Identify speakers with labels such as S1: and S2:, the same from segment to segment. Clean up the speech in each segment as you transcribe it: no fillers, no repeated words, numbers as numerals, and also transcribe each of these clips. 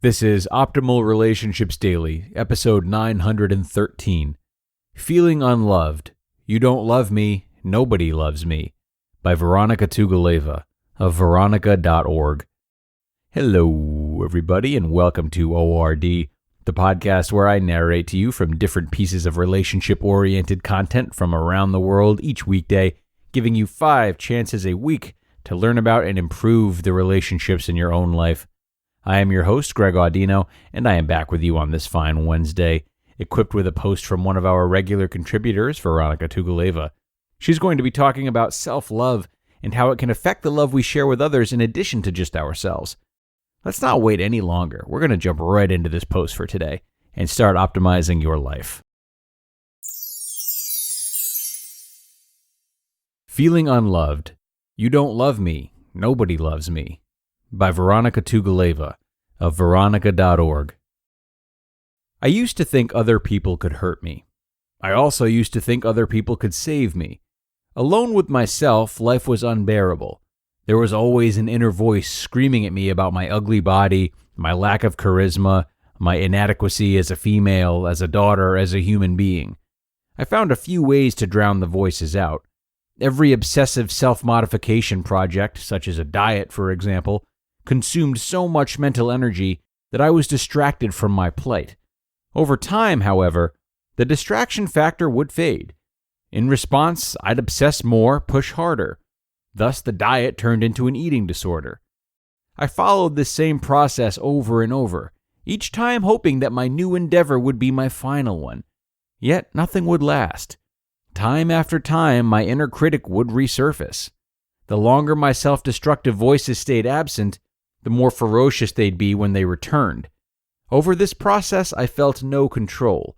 S1: This is Optimal Relationships Daily, episode 913. Feeling Unloved. You Don't Love Me, Nobody Loves Me, by Vironika Tugaleva of Vironika.org. Hello, everybody, and welcome to ORD, the podcast where I narrate to you from different pieces of relationship-oriented content from around the world each weekday, giving you 5 chances a week to learn about and improve the relationships in your own life. I am your host, Greg Audino, and I am back with you on this fine Wednesday, equipped with a post from one of our regular contributors, Vironika Tugaleva. She's going to be talking about self-love and how it can affect the love we share with others in addition to just ourselves. Let's not wait any longer. We're going to jump right into this post for today and start optimizing your life. Feeling Unloved. You Don't Love Me, Nobody Loves Me, by Vironika Tugaleva of Vironika.org. I used to think other people could hurt me. I also used to think other people could save me. Alone with myself, life was unbearable. There was always an inner voice screaming at me about my ugly body, my lack of charisma, my inadequacy as a female, as a daughter, as a human being. I found a few ways to drown the voices out. Every obsessive self-modification project, such as a diet, for example, consumed so much mental energy that I was distracted from my plight. Over time, however, the distraction factor would fade. In response, I'd obsess more, push harder. Thus, the diet turned into an eating disorder. I followed this same process over and over, each time hoping that my new endeavor would be my final one. Yet, nothing would last. Time after time, my inner critic would resurface. The longer my self-destructive voices stayed absent, the more ferocious they'd be when they returned. Over this process, I felt no control.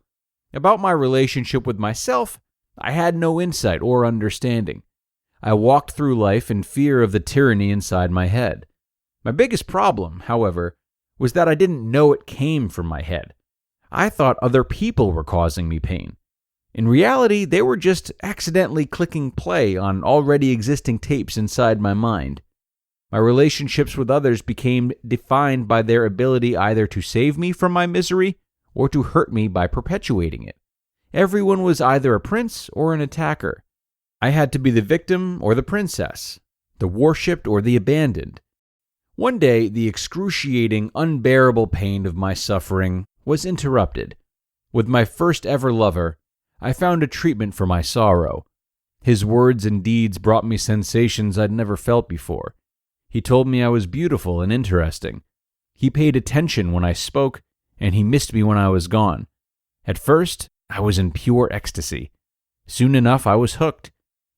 S1: About my relationship with myself, I had no insight or understanding. I walked through life in fear of the tyranny inside my head. My biggest problem, however, was that I didn't know it came from my head. I thought other people were causing me pain. In reality, they were just accidentally clicking play on already existing tapes inside my mind. My relationships with others became defined by their ability either to save me from my misery or to hurt me by perpetuating it. Everyone was either a prince or an attacker. I had to be the victim or the princess, the worshipped or the abandoned. One day, the excruciating, unbearable pain of my suffering was interrupted. With my first ever lover, I found a treatment for my sorrow. His words and deeds brought me sensations I'd never felt before. He told me I was beautiful and interesting. He paid attention when I spoke, and he missed me when I was gone. At first, I was in pure ecstasy. Soon enough, I was hooked.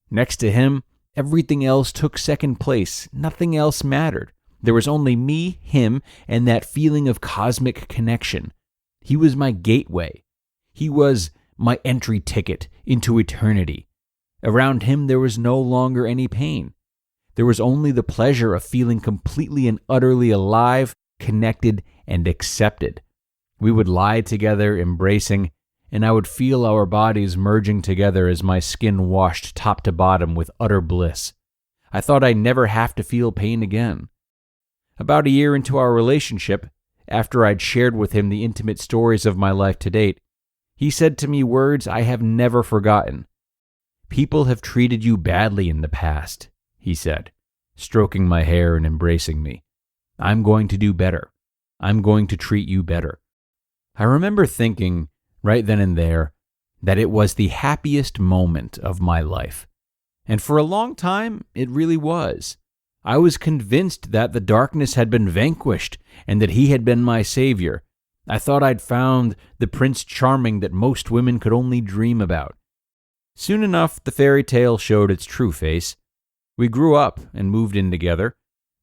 S1: Next to him, everything else took second place. Nothing else mattered. There was only me, him, and that feeling of cosmic connection. He was my gateway. He was my entry ticket into eternity. Around him, there was no longer any pain. There was only the pleasure of feeling completely and utterly alive, connected, and accepted. We would lie together, embracing, and I would feel our bodies merging together as my skin washed top to bottom with utter bliss. I thought I'd never have to feel pain again. About a year into our relationship, after I'd shared with him the intimate stories of my life to date, he said to me words I have never forgotten. "People have treated you badly in the past," he said, stroking my hair and embracing me. "I'm going to do better. I'm going to treat you better." I remember thinking, right then and there, that it was the happiest moment of my life. And for a long time, it really was. I was convinced that the darkness had been vanquished and that he had been my savior. I thought I'd found the Prince Charming that most women could only dream about. Soon enough, the fairy tale showed its true face. We grew up and moved in together.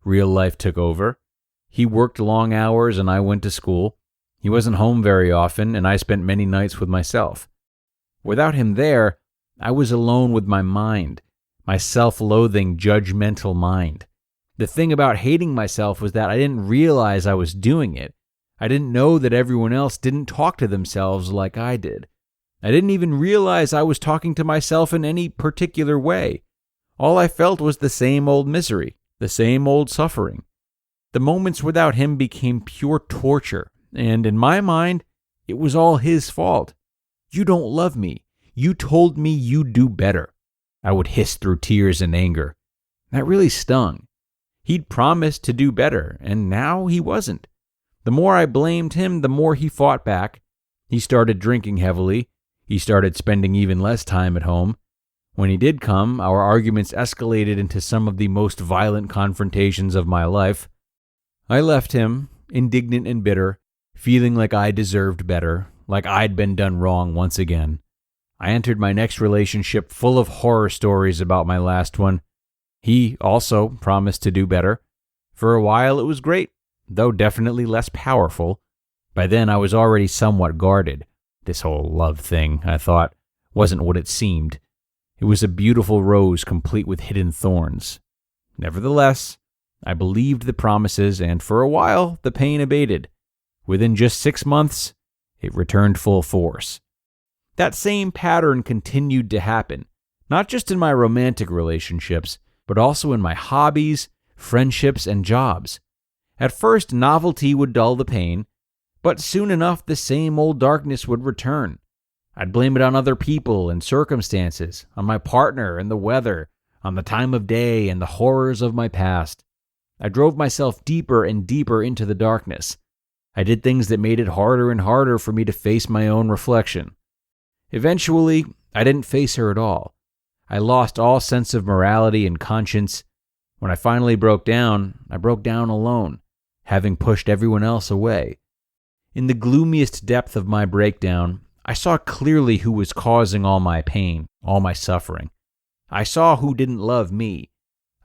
S1: Real life took over. He worked long hours and I went to school. He wasn't home very often, and I spent many nights with myself. Without him there, I was alone with my mind, my self-loathing, judgmental mind. The thing about hating myself was that I didn't realize I was doing it. I didn't know that everyone else didn't talk to themselves like I did. I didn't even realize I was talking to myself in any particular way. All I felt was the same old misery, the same old suffering. The moments without him became pure torture, and in my mind, it was all his fault. "You don't love me. You told me you'd do better," I would hiss through tears and anger. That really stung. He'd promised to do better, and now he wasn't. The more I blamed him, the more he fought back. He started drinking heavily. He started spending even less time at home. When he did come, our arguments escalated into some of the most violent confrontations of my life. I left him, indignant and bitter, feeling like I deserved better, like I'd been done wrong once again. I entered my next relationship full of horror stories about my last one. He also promised to do better. For a while it was great, though definitely less powerful. By then I was already somewhat guarded. This whole love thing, I thought, wasn't what it seemed. It was a beautiful rose complete with hidden thorns. Nevertheless, I believed the promises, and for a while the pain abated. Within just 6 months, it returned full force. That same pattern continued to happen, not just in my romantic relationships, but also in my hobbies, friendships, and jobs. At first, novelty would dull the pain, but soon enough the same old darkness would return. I'd blame it on other people and circumstances, on my partner and the weather, on the time of day and the horrors of my past. I drove myself deeper and deeper into the darkness. I did things that made it harder and harder for me to face my own reflection. Eventually, I didn't face her at all. I lost all sense of morality and conscience. When I finally broke down, I broke down alone, having pushed everyone else away. In the gloomiest depth of my breakdown, I saw clearly who was causing all my pain, all my suffering. I saw who didn't love me.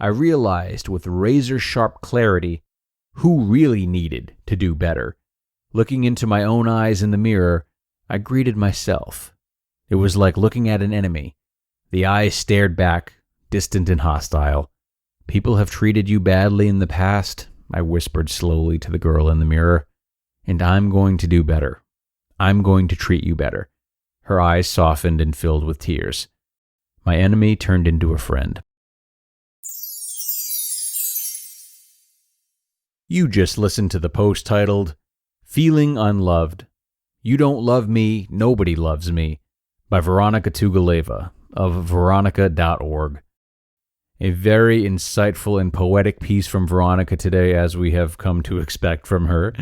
S1: I realized with razor-sharp clarity who really needed to do better. Looking into my own eyes in the mirror, I greeted myself. It was like looking at an enemy. The eyes stared back, distant and hostile. "People have treated you badly in the past," I whispered slowly to the girl in the mirror. "And I'm going to do better. I'm going to treat you better." Her eyes softened and filled with tears. My enemy turned into a friend. You just listened to the post titled, "Feeling Unloved. You Don't Love Me, Nobody Loves Me," by Vironika Tugaleva of Vironika.org. A very insightful and poetic piece from Vironika today, as we have come to expect from her.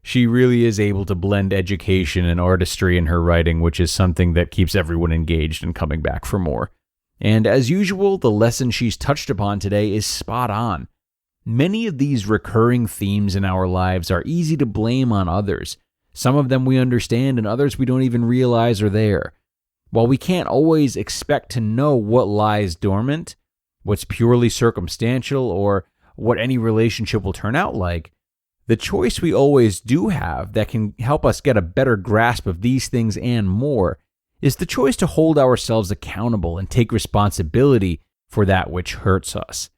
S1: She really is able to blend education and artistry in her writing, which is something that keeps everyone engaged and coming back for more. And as usual, the lesson she's touched upon today is spot on. Many of these recurring themes in our lives are easy to blame on others. Some of them we understand and others we don't even realize are there. While we can't always expect to know what lies dormant, what's purely circumstantial, or what any relationship will turn out like, the choice we always do have that can help us get a better grasp of these things and more is the choice to hold ourselves accountable and take responsibility for that which hurts us.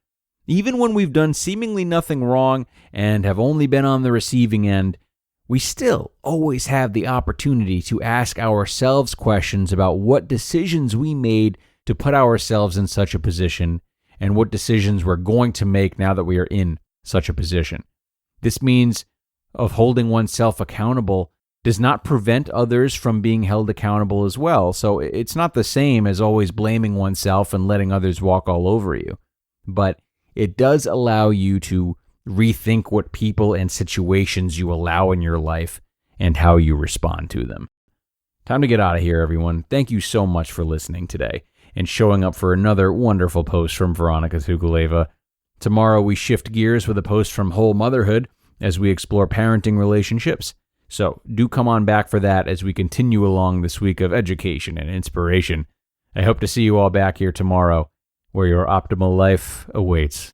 S1: Even when we've done seemingly nothing wrong and have only been on the receiving end, we still always have the opportunity to ask ourselves questions about what decisions we made to put ourselves in such a position and what decisions we're going to make now that we are in such a position. This means of holding oneself accountable does not prevent others from being held accountable as well. So it's not the same as always blaming oneself and letting others walk all over you. But it does allow you to rethink what people and situations you allow in your life and how you respond to them. Time to get out of here, everyone. Thank you so much for listening today and showing up for another wonderful post from Vironika Tugaleva. Tomorrow we shift gears with a post from Whole Motherhood as we explore parenting relationships. So do come on back for that as we continue along this week of education and inspiration. I hope to see you all back here tomorrow where your optimal life awaits.